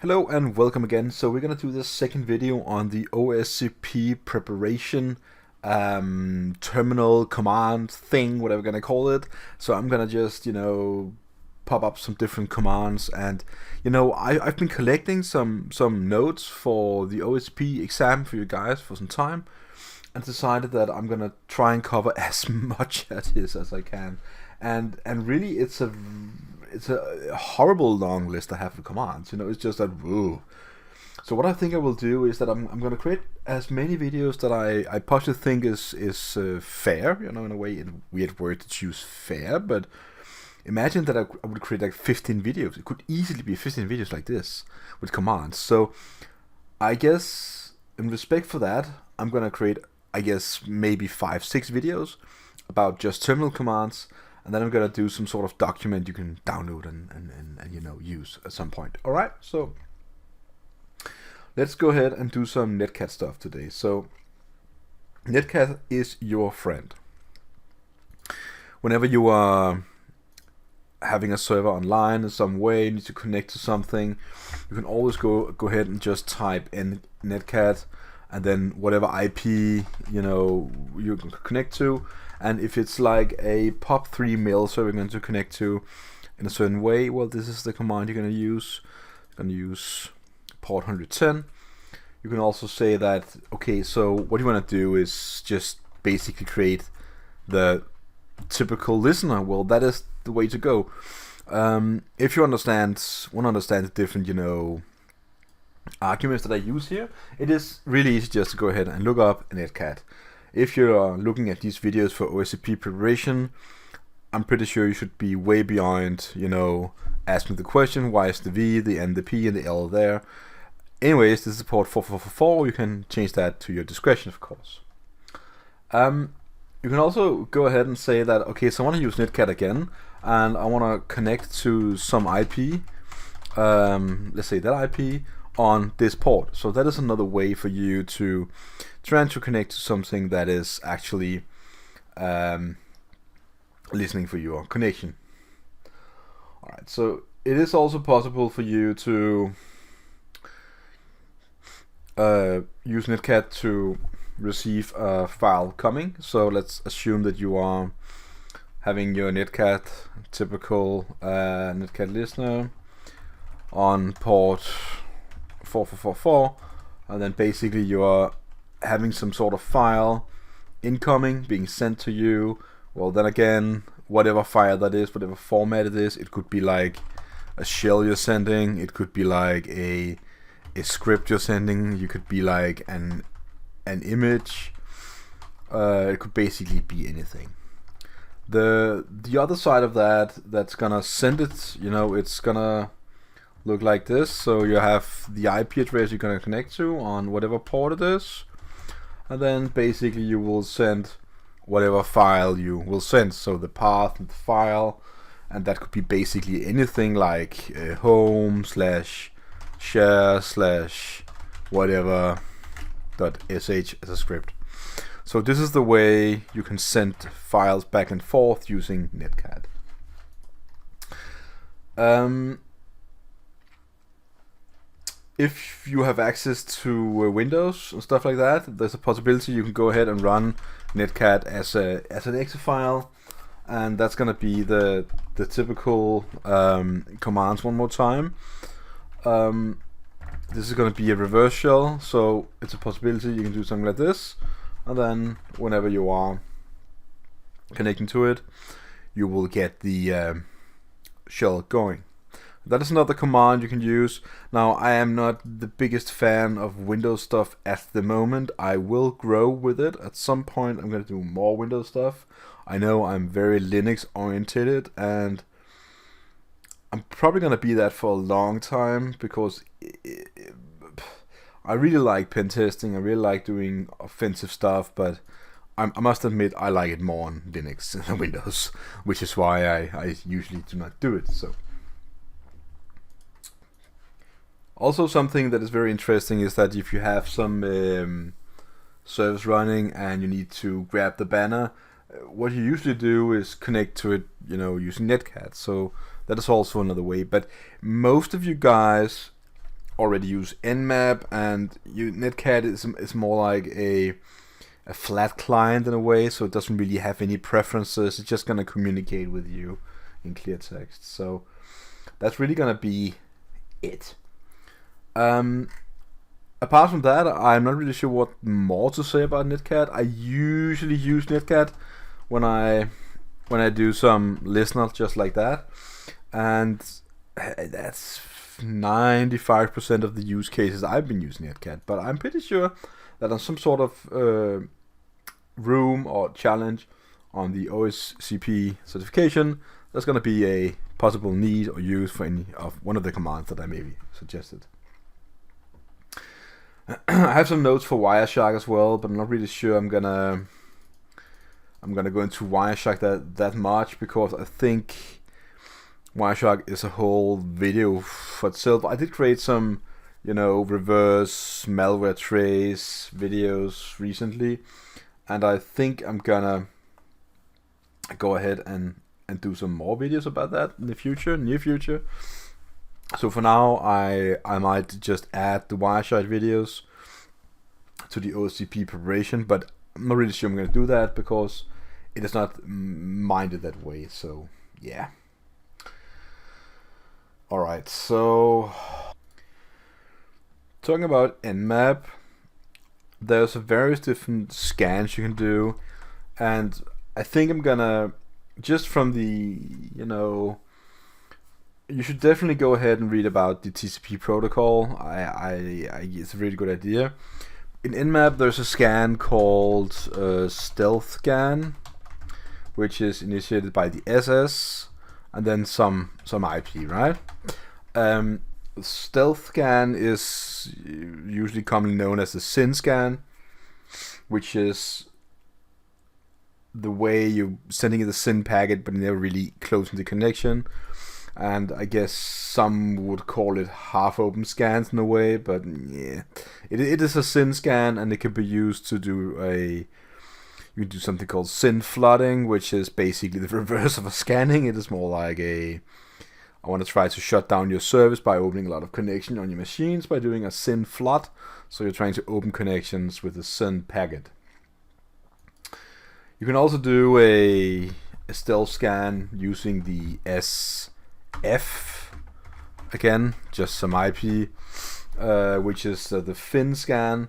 Hello and welcome again. So we're gonna do this second video on the OSCP preparation terminal command thing, whatever we're gonna call it. So I'm gonna just pop up some different commands, and I've been collecting some notes for the OSCP exam for you guys for some time, and decided that I'm gonna try and cover as much of this as I can. And really, it's a horrible long list I have of commands. It's just that whoa. So what I think I will do is that I'm going to create as many videos that I possibly think is fair. In a way, a weird word to choose, fair. But imagine that I would create like 15 videos. It could easily be 15 videos like this with commands. So I guess in respect for that, I'm going to create, I guess, maybe 5-6 videos about just terminal commands. And then I'm gonna do some sort of document you can download and use at some point. All right, so let's go ahead and do some Netcat stuff today. So Netcat is your friend. Whenever you are having a server online in some way, you need to connect to something, you can always go ahead and just type in Netcat and then whatever IP you can connect to. And if it's like a POP3 mail server you're going to connect to in a certain way, well, this is the command you're going to use. You're going to use port 110. You can also say that, okay, so what you want to do is just basically create the typical listener. Well, that is the way to go. If you want to understand the different, arguments that I use here, it is really easy just to go ahead and look up Netcat. If you're looking at these videos for OSCP preparation, I'm pretty sure you should be way beyond, asking the question, why is the V, the N, the P, and the L there? Anyways, this is port 4444. You can change that to your discretion, of course. You can also go ahead and say that, okay, so I want to use Netcat again, and I want to connect to some IP, let's say that IP, on this port. So that is another way for you to try to connect to something that is actually listening for your connection. Alright, so it is also possible for you to use Netcat to receive a file coming. So let's assume that you are having your Netcat, typical Netcat listener, on port 4444, and then basically you are having some sort of file incoming being sent to you. Well, then again, whatever file that is, whatever format it is, it could be like a shell you're sending, it could be like a script you're sending, you could be like an image, it could basically be anything. The other side of that's gonna send it, it's gonna look like this. So you have the IP address you're gonna connect to on whatever port it is, and then basically you will send whatever file you will send. So the path and the file, and that could be basically anything like home / share / whatever .sh as a script. So this is the way you can send files back and forth using Netcat. If you have access to Windows and stuff like that, there's a possibility you can go ahead and run Netcat as an exe file, and that's gonna be the typical commands one more time. This is gonna be a reverse shell, so it's a possibility you can do something like this, and then whenever you are connecting to it, you will get the shell going. That is another command you can use. Now, I am not the biggest fan of Windows stuff at the moment. I will grow with it. At some point, I'm going to do more Windows stuff. I know I'm very Linux oriented, and I'm probably going to be that for a long time, because I really like pen testing. I really like doing offensive stuff, but I must admit I like it more on Linux than Windows, which is why I usually do not do it. So. Also, something that is very interesting is that if you have some service running and you need to grab the banner, what you usually do is connect to it, using Netcat. So that is also another way. But most of you guys already use Nmap, and Netcat is more like a flat client in a way, so it doesn't really have any preferences. It's just gonna communicate with you in clear text. So that's really gonna be it. Apart from that, I'm not really sure what more to say about Netcat. I usually use Netcat when I do some listener just like that, and that's 95% of the use cases I've been using Netcat. But I'm pretty sure that on some sort of room or challenge on the OSCP certification, there's going to be a possible need or use for any of one of the commands that I maybe suggested. I have some notes for Wireshark as well, but I'm not really sure I'm gonna go into Wireshark that much, because I think Wireshark is a whole video for itself. I did create some, reverse malware trace videos recently, and I think I'm gonna go ahead and do some more videos about that in the near future. So for now, I might just add the Wireshark videos to the OSCP preparation, but I'm not really sure I'm going to do that because it is not minded that way. So yeah. Alright, so talking about Nmap, there's various different scans you can do, and I think I'm gonna, just from the, you should definitely go ahead and read about the TCP protocol. It's a really good idea. In Nmap, there's a scan called Stealth Scan, which is initiated by the SS, and then some IP, right? Stealth Scan is usually commonly known as the SYN scan, which is the way you're sending the SYN packet, but never really closing the connection. And I guess some would call it half-open scans in a way, but yeah, it is a SYN scan, and it can be used to do you can do something called SYN flooding, which is basically the reverse of a scanning. It is more like I want to try to shut down your service by opening a lot of connection on your machines by doing a SYN flood. So you're trying to open connections with a SYN packet. You can also do a stealth scan using the SF, again, just some IP, which is the fin scan,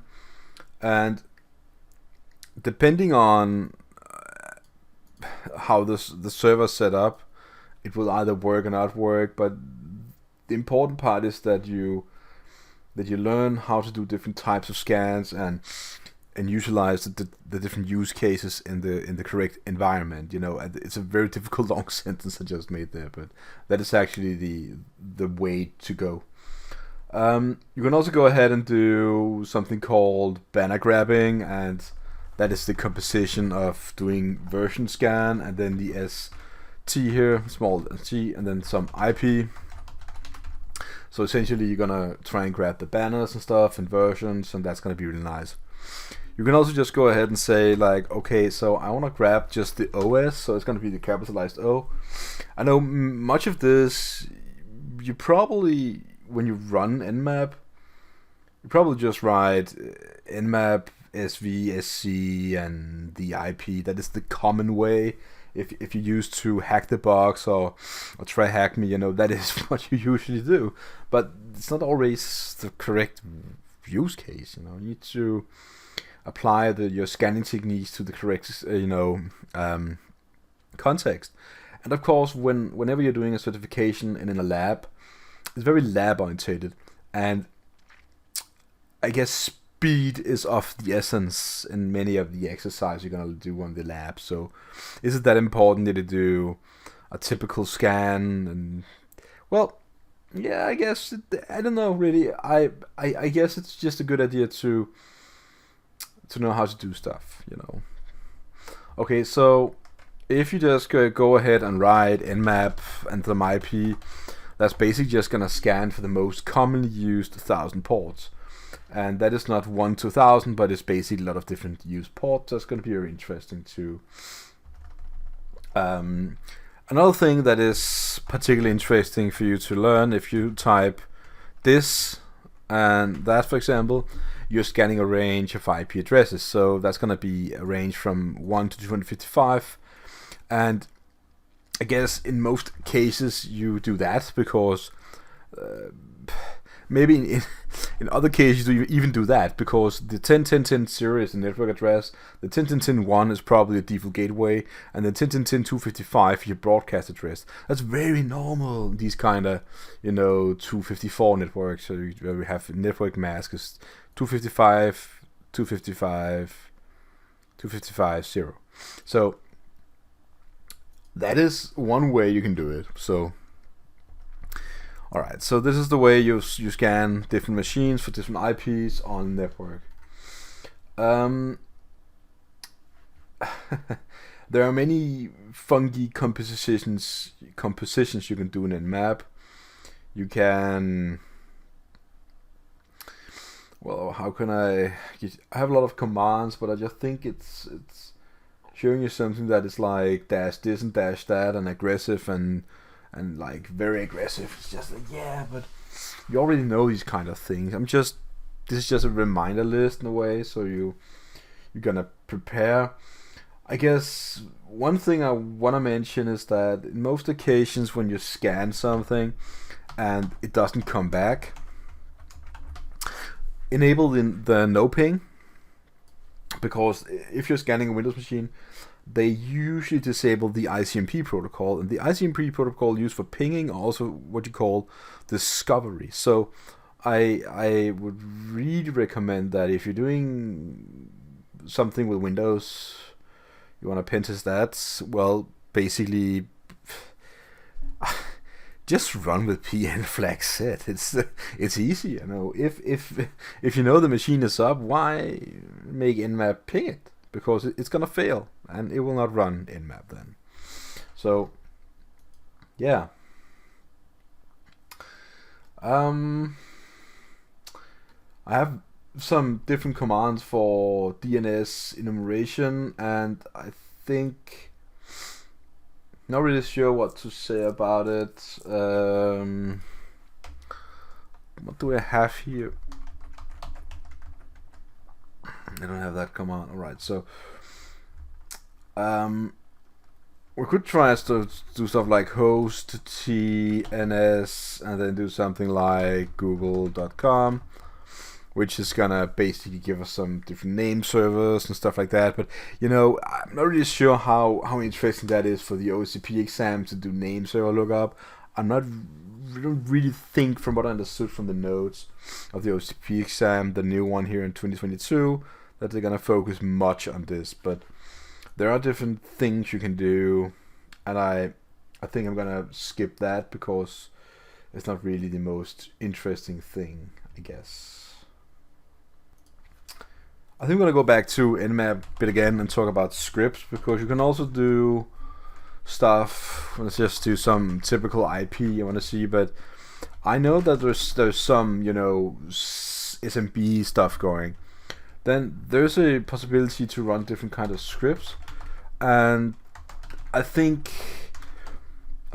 and depending on how the server's set up, it will either work or not work. But the important part is that you learn how to do different types of scans and utilize the different use cases in the correct environment. And it's a very difficult long sentence I just made there, but that is actually the way to go. You can also go ahead and do something called banner grabbing, and that is the composition of doing version scan and then the ST here, small t, and then some IP. So essentially you're gonna try and grab the banners and stuff and versions, and that's gonna be really nice. You can also just go ahead and say like, okay, so I want to grab just the OS, so it's going to be the capitalized O. I know much of this, you probably, when you run Nmap, you probably just write Nmap, SV, SC, and the IP. That is the common way. If you used to hack the box or try hack me, that is what you usually do. But it's not always the correct use case. You need to apply your scanning techniques to the correct context. And of course, whenever you're doing a certification and in a lab, it's very lab orientated, and I guess speed is of the essence in many of the exercises you're gonna do on the lab. So is it that important that you do a typical scan? And well, yeah, I guess I don't know really. I guess it's just a good idea to know how to do stuff, Okay, so if you just go ahead and write Nmap and some IP, that's basically just gonna scan for the most commonly used 1,000 ports, and that is not 1 to 1,000, but it's basically a lot of different used ports. That's gonna be very interesting too. Another thing that is particularly interesting for you to learn, if you type this and that, for example, you're scanning a range of IP addresses. So that's going to be a range from 1 to 255, and I guess in most cases you do that because maybe in other cases you even do that because the 10.10.10.0 is the network address, the 10.10.10.1 is probably a default gateway, and the 10.10.10.255 is your broadcast address. That's very normal, these kind of, 254 networks, so where we have network mask is 255, 255, 255.0. So that is one way you can do it. So alright, so this is the way you scan different machines for different IPs on network. There are many funky compositions you can do in Nmap. You can, well, how can I have a lot of commands, but I just think it's showing you something that is like dash this and dash that and aggressive and like very aggressive. It's just like, yeah, but you already know these kind of things. This is just a reminder list in a way, so you're gonna prepare. I guess one thing I want to mention is that in most occasions when you scan something and it doesn't come back, enable the no ping, because if you're scanning a Windows machine, they usually disable the ICMP protocol, and the ICMP protocol used for pinging also what you call discovery. So I would really recommend that if you're doing something with Windows, you want to pen test that, well, basically just run with pn flag set. It's easy, If you know the machine is up, why make Nmap ping it? Because it's gonna fail and it will not run Nmap then. So yeah. I have some different commands for DNS enumeration, and I think not really sure what to say about it. What do I have here? I don't have that command. Alright, so we could try to do stuff like host TNS and then do something like google.com, which is gonna basically give us some different name servers and stuff like that. But I'm not really sure how interesting that is for the OSCP exam to do name server lookup. I don't really think, from what I understood from the notes of the OSCP exam, the new one here in 2022, that they're gonna focus much on this. But there are different things you can do, and I think I'm gonna skip that because it's not really the most interesting thing, I guess. I think I'm gonna go back to Nmap a bit again and talk about scripts, because you can also do stuff. Let's just do some typical IP you want to see, but I know that there's some SMB stuff going. Then there's a possibility to run different kind of scripts, and I think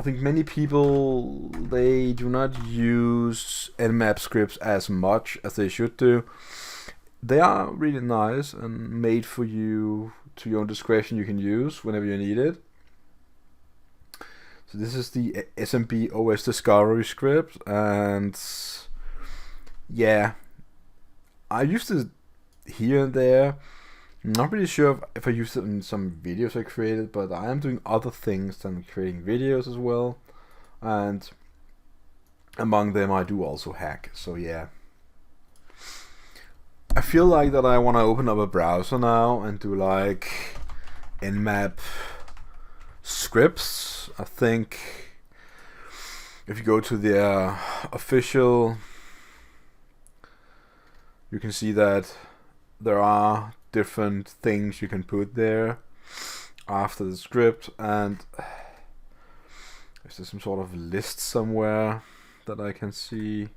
many people, they do not use Nmap scripts as much as they should do. They are really nice and made for you to your own discretion. You can use whenever you need it. So this is the SMB OS discovery script, and yeah, I used it here and there. I'm not really sure if I used it in some videos I created, but I am doing other things than creating videos as well, and among them I do also hack. So yeah, I feel like that I want to open up a browser now and do like Nmap scripts. I think if you go to their official, you can see that there are different things you can put there after the script, and is there some sort of list somewhere that I can see?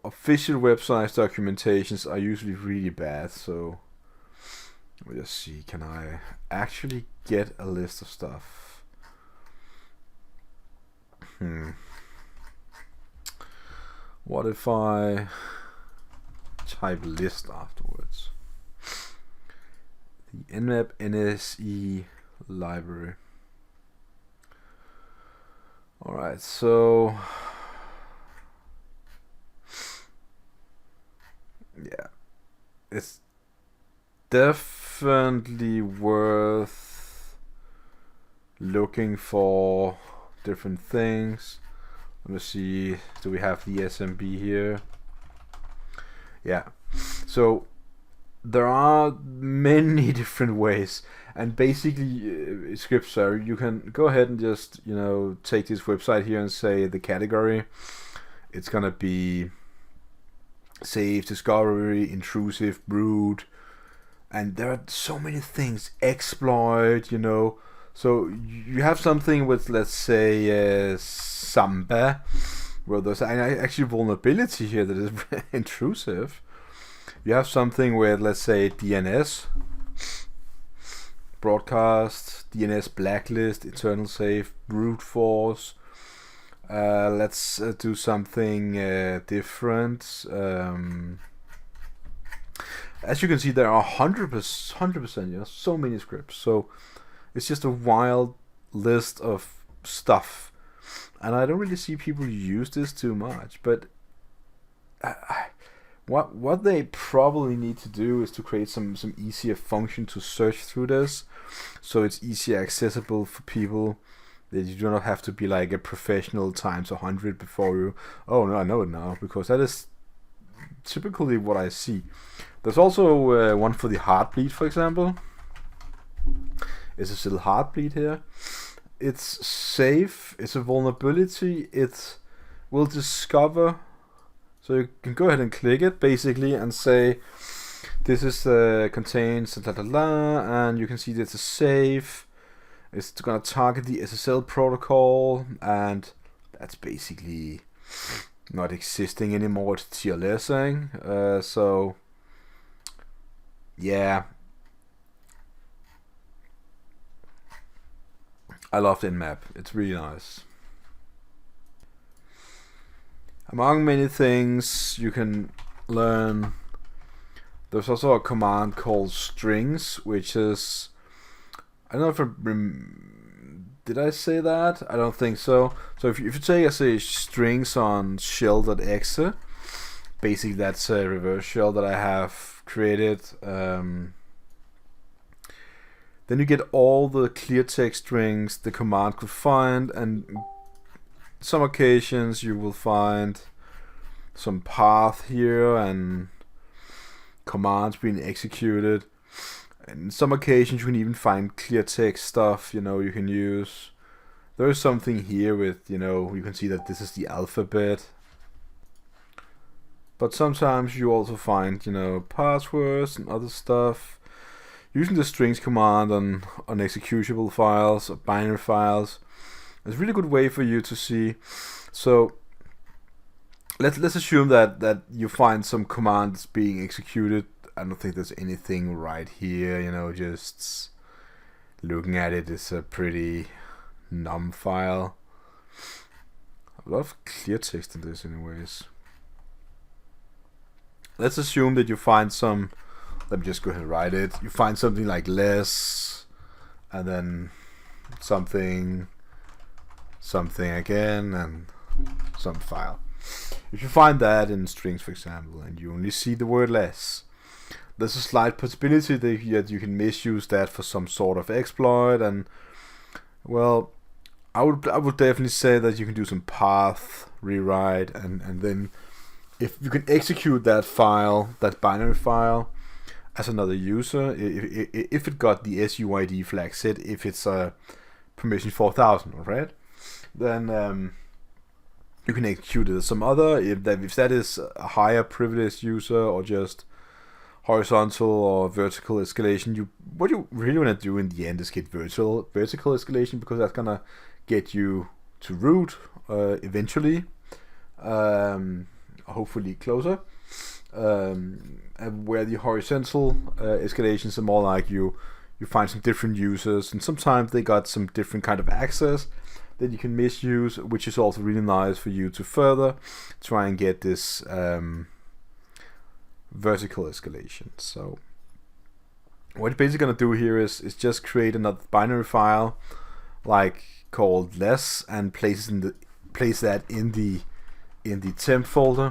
Official websites documentations are usually really bad, so let me just see, can I actually get a list of stuff? What if I type list afterwards? The Nmap NSE library. Alright, so yeah, it's definitely worth looking for different things. Let me see, do we have the SMB here? Yeah, so there are many different ways, and basically scripts are, you can go ahead and just, you know, take this website here and say the category. It's gonna be save, discovery, intrusive, brood, and there are so many things, exploit, you know. So you have something with, let's say, Samba, where there's actually vulnerability here that is intrusive. You have something with, let's say, DNS, broadcast, DNS blacklist, eternal safe, brute force. Let's do something different. As you can see, there are 100%, you know, so many scripts. So it's just a wild list of stuff, and I don't really see people use this too much. But what they probably need to do is to create some easier function to search through this, so it's easier accessible for people. That you do not have to be like a professional times 100 before you, oh no, I know it now, because that is typically what I see. There's also one for the heartbeat, for example. It's a little heartbeat here. It's safe, it's a vulnerability, it will discover. So you can go ahead and click it basically and say this is contains and you can see that it's a safe. It's gonna target the SSL protocol, and that's basically not existing anymore. It's TLSing. So yeah, I love the Nmap. It's really nice. Among many things you can learn, there's also a command called strings, which is, I don't know if did I say that? I don't think so. So if you take, say, strings on shell.exe, basically that's a reverse shell that I have created. Then you get all the clear text strings the command could find, and some occasions you will find some path here and commands being executed. And some occasions you can even find clear text stuff, you know, you can use. There is something here with, you know, you can see that this is the alphabet. But sometimes you also find, you know, passwords and other stuff. Using the strings command on executable files or binary files is a really good way for you to see. So let's assume that you find some commands being executed. I don't think there's anything right here, you know, just looking at it is a pretty num file. A lot of clear text in this anyways. Let's assume that you find some, let me just go ahead and write it. You find something like less, and then something again, and some file. If you find that in strings, for example, and you only see the word less, there's a slight possibility that you can misuse that for some sort of exploit. And well, I would definitely say that you can do some path rewrite, and then if you can execute that file, that binary file, as another user, if it got the SUID flag set, if it's a permission 4000, right? Then you can execute it as some other. If that is a higher privileged user, or just horizontal or vertical escalation, what you really want to do in the end is get vertical escalation, because that's gonna get you to root eventually, hopefully closer. And where the horizontal escalations are more like you find some different users, and sometimes they got some different kind of access. that you can misuse, which is also really nice for you to further try and get this vertical escalation. So what you're basically going to do here is just create another binary file like called less and place that in the temp folder,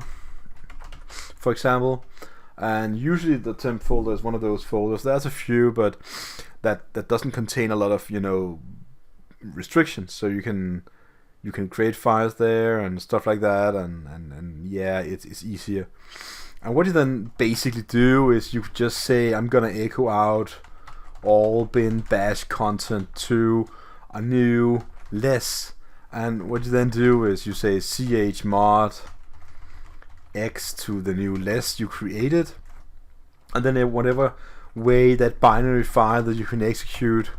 for example. And usually the temp folder is one of those folders. There's a few, but that doesn't contain a lot of, you know, restrictions. So you can create files there and stuff like that, and yeah, it's easier. And what you then basically do is you just say, I'm gonna echo out all bin bash content to a new less. And what you then do is you say chmod x to the new less you created, and then in whatever way that binary file that you can execute,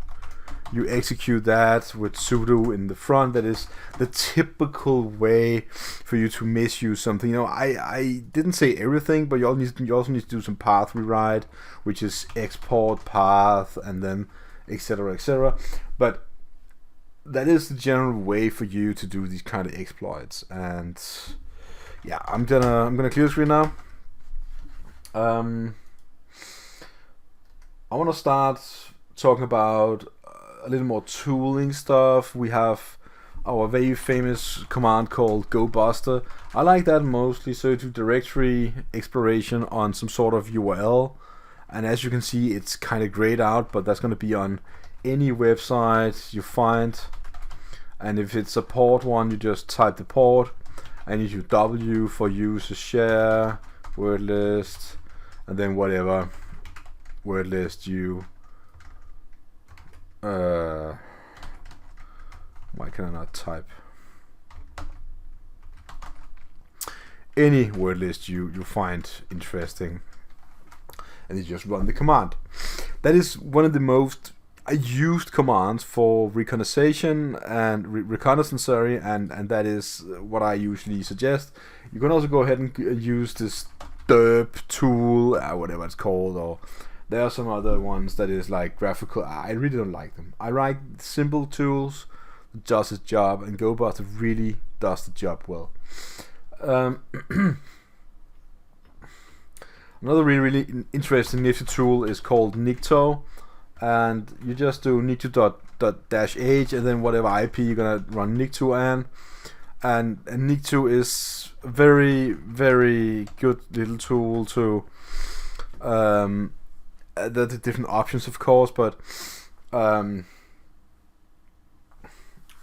you execute that with sudo in the front. That is the typical way for you to misuse something. You know, I didn't say everything, but you also need to do some path rewrite, which is export path and then etc, etc. But that is the general way for you to do these kind of exploits. And yeah, I'm gonna clear the screen now. I want to start talking about a little more tooling stuff. We have our very famous command called GoBuster. I like that mostly so to directory exploration on some sort of URL, and as you can see, it's kind of grayed out, but that's going to be on any website you find. And if it's a port one, you just type the port and you do W for user share word list, and then whatever word list you why can I not type any word list you find interesting, and you just run the command. That is one of the most used commands for reconnaissance and that is what I usually suggest. You can also go ahead and use this derp tool, whatever it's called, or there are some other ones that is like graphical. I really don't like them. I like simple tools that does its job, and GoBot really does the job well. Another really interesting nifty tool is called Nicto, and you just do nicto.-h and then whatever IP you're gonna run Nicto and Nicto is a very, very good little tool to the different options, of course, but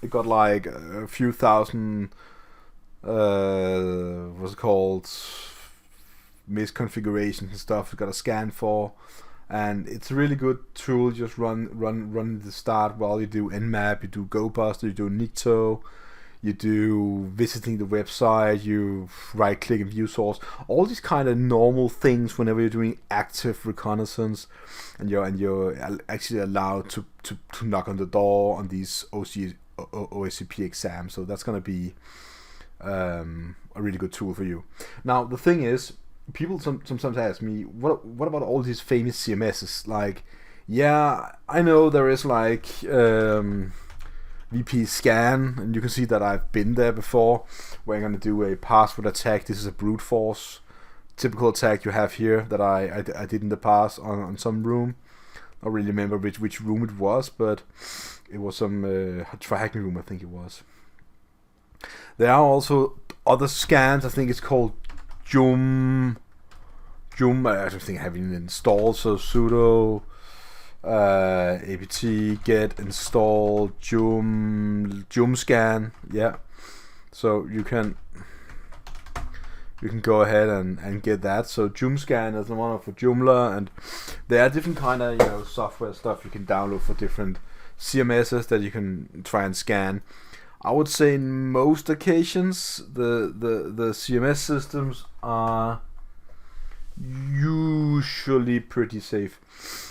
it got like a few thousand what's it called, misconfigurations and stuff. It's got a scan for, and it's a really good tool. Just run the start while you do Nmap, you do GoBuster, you do Nicto, you do visiting the website, you right click and view source, all these kind of normal things whenever you're doing active reconnaissance, and you're actually allowed to knock on the door on these OSCP exams. So that's gonna be a really good tool for you. Now the thing is, people sometimes ask me, what about all these famous CMSs? Like, yeah, I know there is like VP scan, and you can see that I've been there before, where I'm going to do a password attack. This is a brute force typical attack you have here that I did in the past on some room. I don't really remember which room it was, but it was some tracking room, I think it was. There are also other scans. I think it's called Jum. I don't think I have it installed. So sudo apt get install Jumscan. Yeah. So you can go ahead and get that. So Jumscan is the one for Joomla, and there are different kind of software stuff you can download for different CMSs that you can try and scan. I would say in most occasions the CMS systems are usually pretty safe.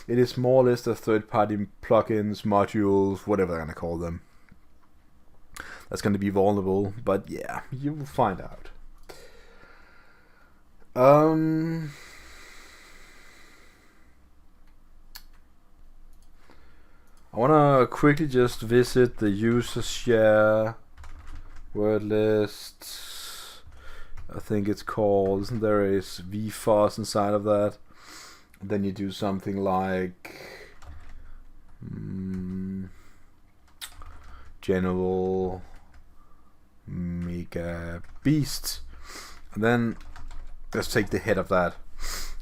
It is more or less the third-party plugins, modules, whatever I'm gonna call them, that's going to be vulnerable. But yeah, you will find out. I want to quickly just visit the user share word list. I think it's called, isn't there a vFOSS inside of that? Then you do something like general Megabeast, and then let's take the head of that.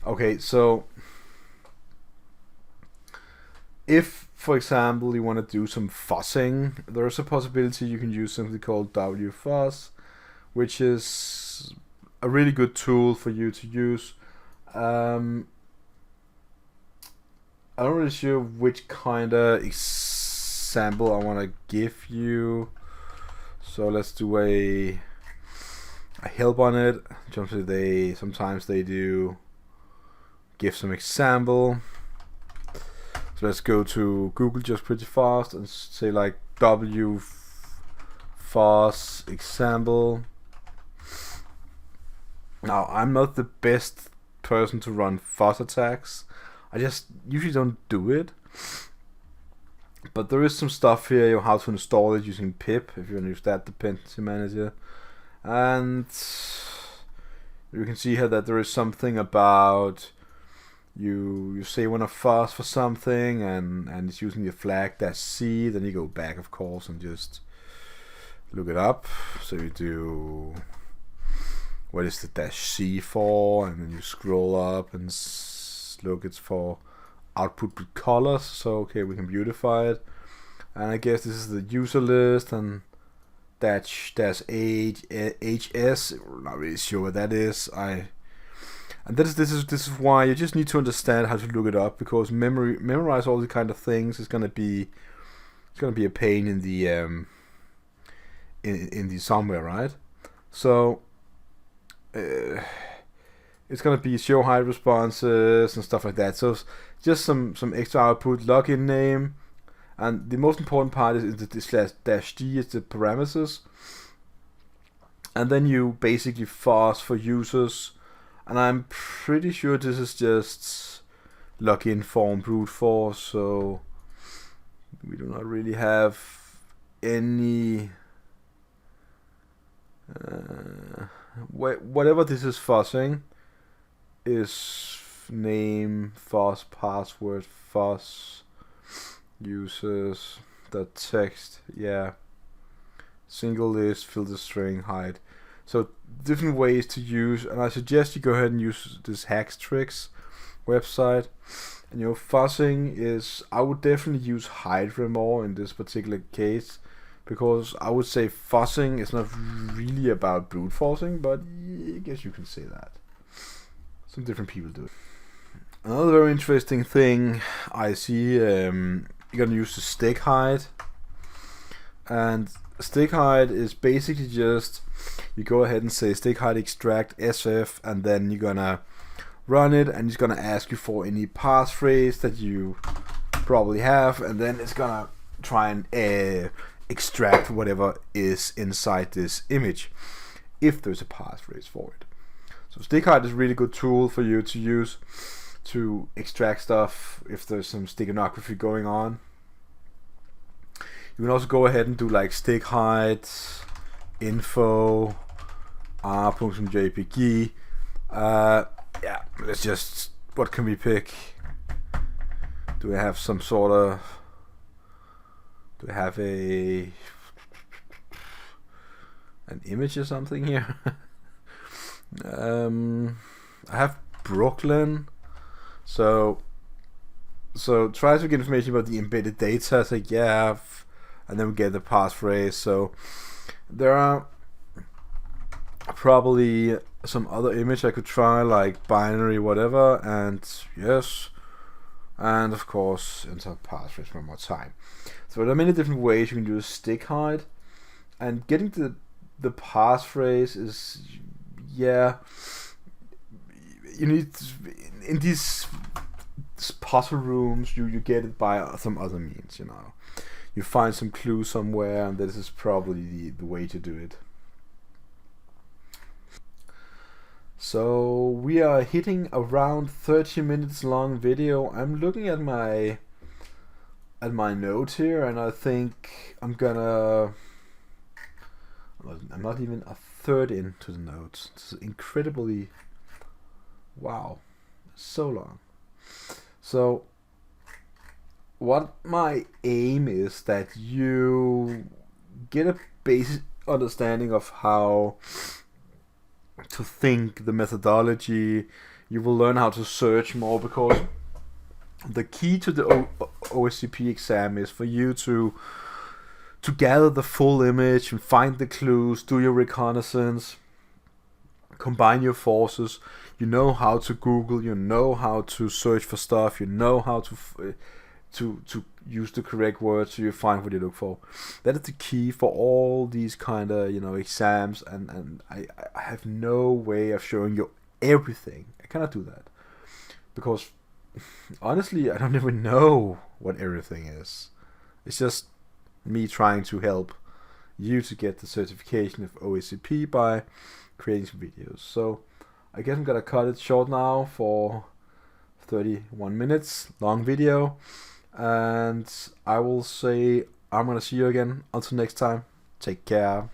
Okay, so if, for example, you want to do some fuzzing, there's a possibility you can use something called wFOSS, which is a really good tool for you to use. I'm not really sure which kind of example I want to give you, so let's do a help on it. Sometimes they do give some example. So let's go to Google just pretty fast and say like wFOSS example. Now, I'm not the best person to run FOSS attacks. I just usually don't do it. But there is some stuff here, you know, how to install it using pip, if you want to use that dependency manager. And you can see here that there is something about you say you want to FOSS for something, and it's using the flag -c, then you go back, of course, and just look it up. So you do, what is the -c for, and then you scroll up and look, it's for output with colors. So okay, we can beautify it, and I guess this is the user list, and -HS, we're not really sure what that is. And this is why you just need to understand how to look it up, because memorize all the kind of things is gonna be a pain in the in the somewhere, right? So it's gonna be show hide responses and stuff like that. So just some extra output, login name, and the most important part is the /d is the parameters, and then you basically FOSS for users. And I'm pretty sure this is just login form brute force, so we do not really have any whatever this is fuzzing is name, FOSS, password, FOSS, users, the text, yeah, single list, filter string, hide. So different ways to use, and I suggest you go ahead and use this Hacks Tricks website. And you know, fuzzing is, I would definitely use hide more in this particular case, because I would say fuzzing is not really about brute forcing, but I guess you can say that. Some different people do it. Another very interesting thing I see, you're gonna use the stick hide, and stick hide is basically just, you go ahead and say stick hide extract sf, and then you're gonna run it, and it's gonna ask you for any passphrase that you probably have, and then it's gonna try and extract whatever is inside this image, if there's a passphrase for it. So stick hide is a really good tool for you to use to extract stuff if there's some steganography going on. You can also go ahead and do like stick hide info r.jpg. Yeah, let's just, what can we pick? Do we have some sort of, do we have an image or something here? I have Brooklyn. So try to get information about the embedded data. Say yeah, and then we get the passphrase. So there are probably some other image I could try, like binary whatever, and yes, and of course enter passphrase one more time. So there are many different ways you can do a stick hide, and getting to the passphrase is, yeah, you need, in these puzzle rooms, you get it by some other means, you know. You find some clue somewhere, and this is probably the way to do it. So we are hitting around 30 minutes long video. I'm looking at my at my notes here, and I think I'm gonna. I'm not even a third into the notes. This is incredibly. Wow, so long. So, what my aim is that you get a basic understanding of how to think, the methodology. You will learn how to search more, because the key to the OSCP exam is for you to gather the full image and find the clues, do your reconnaissance, combine your forces. You know how to Google, you know how to search for stuff, you know how to use the correct words so you find what you look for. That is the key for all these kind of exams, and I have no way of showing you everything. I cannot do that, because honestly I don't even know what everything is. It's just me trying to help you to get the certification of OSCP by creating some videos. So I guess I'm gonna cut it short now for 31 minutes long video, and I will say I'm gonna see you again. Until next time, take care.